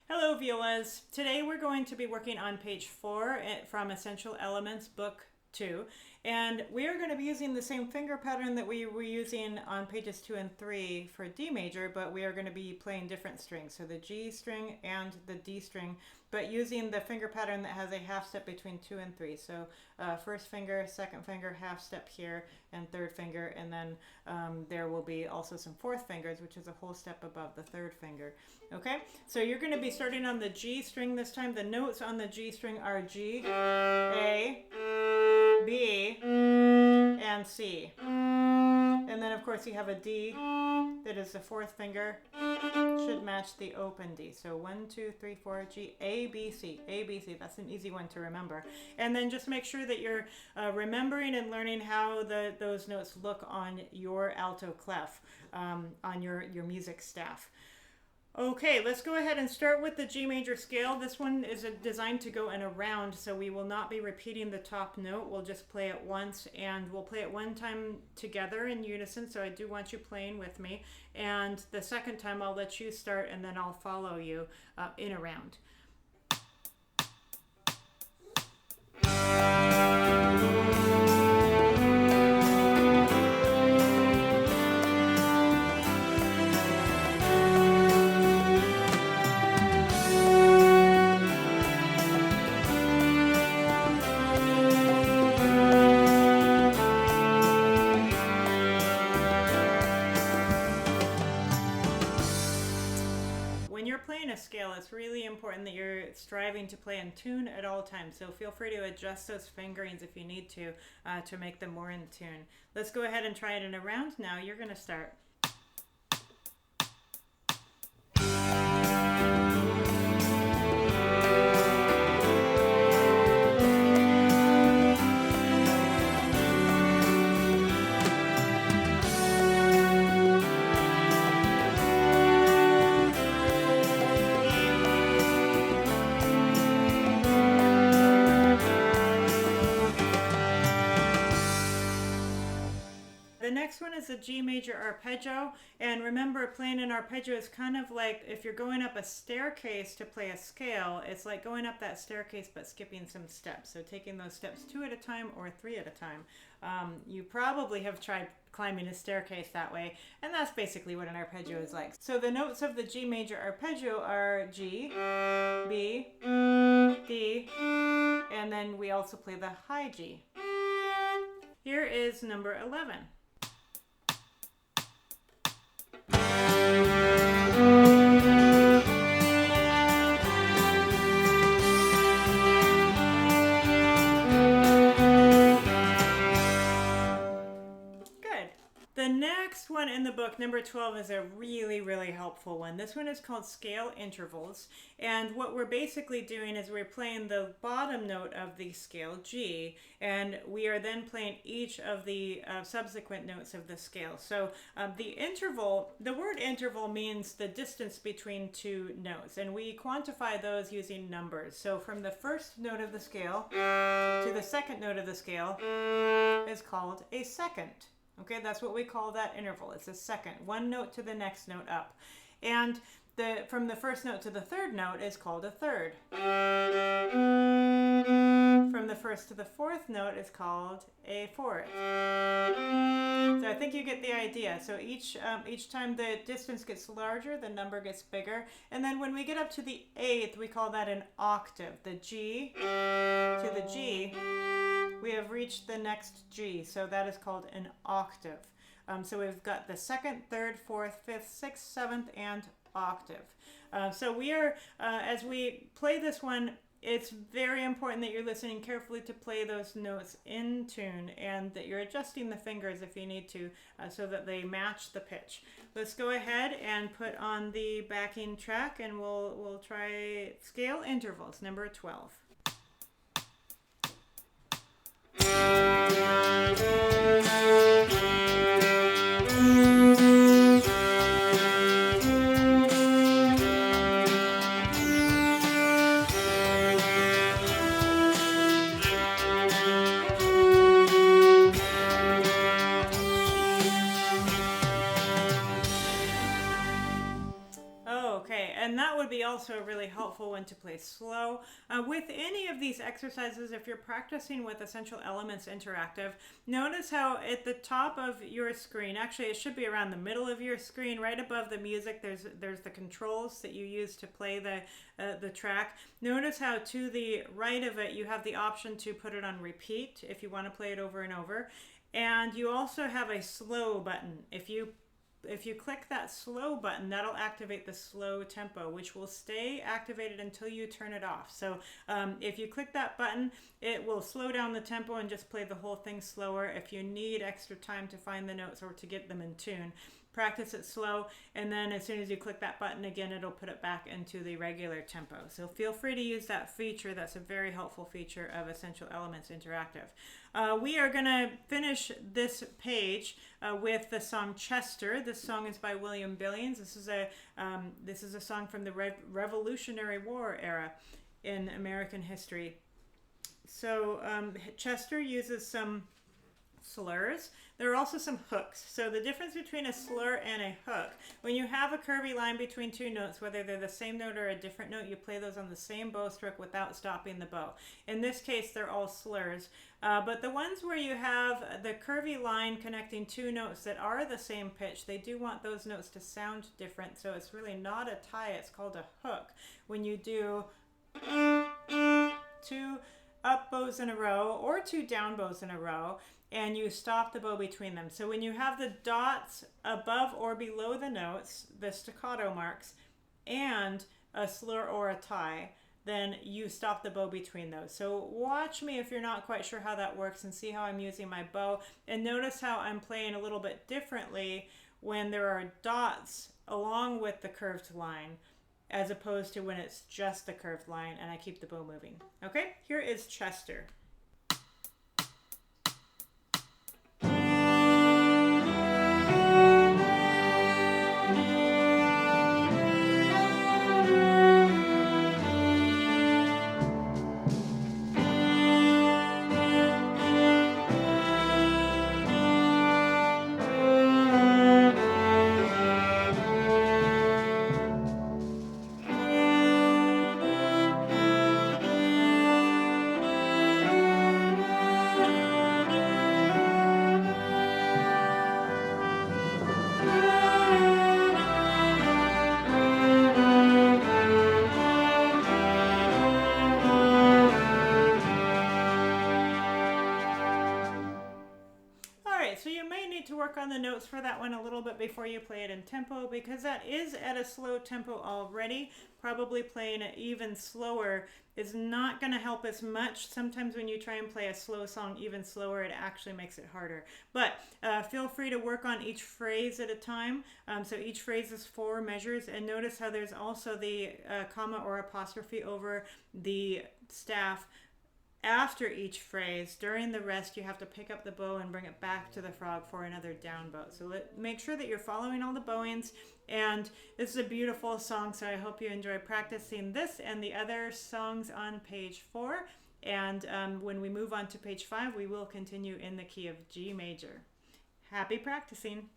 Hello, Violas. Today we're going to be working on page 4 from Essential Elements, Book 2. And we are going to be using the same finger pattern that we were using on pages 2 and 3 for D major, but we are going to be playing different strings. So the G string and the D string, but using the finger pattern that has a half step between 2 and 3. So first finger, second finger, half step here, and third finger. And then there will be also some fourth fingers, which is a whole step above the third finger. Okay, so you're going to be starting on the G string this time. The notes on the G string are G, A, B, and C. And then of course you have a D that is the fourth finger, should match the open D. So 1, 2, 3, 4, G, A, B, C, A, B, C. That's an easy one to remember. And then just make sure that you're remembering and learning how those notes look on your alto clef, on your music staff. Okay, let's go ahead and start with the G major scale. This one is designed to go in a round, so we will not be repeating the top note. We'll just play it once, and we'll play it one time together in unison, so I do want you playing with me. And the second time I'll let you start, and then I'll follow you in a round. Scale, it's really important that you're striving to play in tune at all times, so feel free to adjust those fingerings if you need to make them more in tune. Let's go ahead and try it in a round. Now you're going to start. The next one is the G major arpeggio, and remember, playing an arpeggio is kind of like if you're going up a staircase to play a scale. It's like going up that staircase but skipping some steps, so taking those steps 2 at a time or 3 at a time. You probably have tried climbing a staircase that way, and that's basically what an arpeggio is like. So the notes of the G major arpeggio are G, B, D, and then we also play the high G. Here is number 11. The next one in the book, number 12, is a really, really helpful one. This one is called scale intervals. And what we're basically doing is we're playing the bottom note of the scale G, and we are then playing each of the subsequent notes of the scale. So the interval, the word interval means the distance between two notes, and we quantify those using numbers. So from the first note of the scale to the second note of the scale is called a second. Okay, that's what we call that interval. It's a second, one note to the next note up. And from the first note to the third note is called a third. From the first to the fourth note is called a fourth. So I think you get the idea. So each time the distance gets larger, the number gets bigger. And then when we get up to the eighth, we call that an octave. The G to the G, we have reached the next G, so that is called an octave. So we've got the second, third, fourth, fifth, sixth, seventh, and octave. So we are, as we play this one, it's very important that you're listening carefully to play those notes in tune, and that you're adjusting the fingers if you need to, so that they match the pitch. Let's go ahead and put on the backing track, and we'll try scale intervals, number 12. and that would be also a really helpful one to play slow. With any of these exercises, if you're practicing with Essential Elements Interactive, notice how at the top of your screen, actually it should be around the middle of your screen, right above the music, there's the controls that you use to play the track. Notice how to the right of it you have the option to put it on repeat if you want to play it over and over. And you also have a slow button. If you click that slow button, that'll activate the slow tempo, which will stay activated until you turn it off. So if you click that button, it will slow down the tempo and just play the whole thing slower. If you need extra time to find the notes or to get them in tune, practice it slow, and then as soon as you click that button again, it'll put it back into the regular tempo. So feel free to use that feature. That's a very helpful feature of Essential Elements Interactive. We are going to finish this page with the song Chester. This song is by William Billings. This is a song from the Revolutionary War era in American history. So Chester uses some slurs. There are also some hooks. So the difference between a slur and a hook, when you have a curvy line between two notes, whether they're the same note or a different note, you play those on the same bow stroke without stopping the bow. In this case, they're all slurs. But the ones where you have the curvy line connecting two notes that are the same pitch, they do want those notes to sound different. So it's really not a tie, it's called a hook. When you do two up bows in a row or two down bows in a row, and you stop the bow between them. So when you have the dots above or below the notes, the staccato marks, and a slur or a tie, then you stop the bow between those. So watch me if you're not quite sure how that works and see how I'm using my bow. And notice how I'm playing a little bit differently when there are dots along with the curved line, as opposed to when it's just the curved line and I keep the bow moving. Okay, here is Chester. So you may need to work on the notes for that one a little bit before you play it in tempo, because that is at a slow tempo already. Probably playing it even slower is not going to help as much. Sometimes when you try and play a slow song even slower, it actually makes it harder. But feel free to work on each phrase at a time. So each phrase is 4 measures, and notice how there's also the comma or apostrophe over the staff after each phrase. During the rest, you have to pick up the bow and bring it back to the frog for another down bow. So make sure that you're following all the bowings. And this is a beautiful song, so I hope you enjoy practicing this and the other songs on page 4. And when we move on to page 5, we will continue in the key of G major. Happy practicing!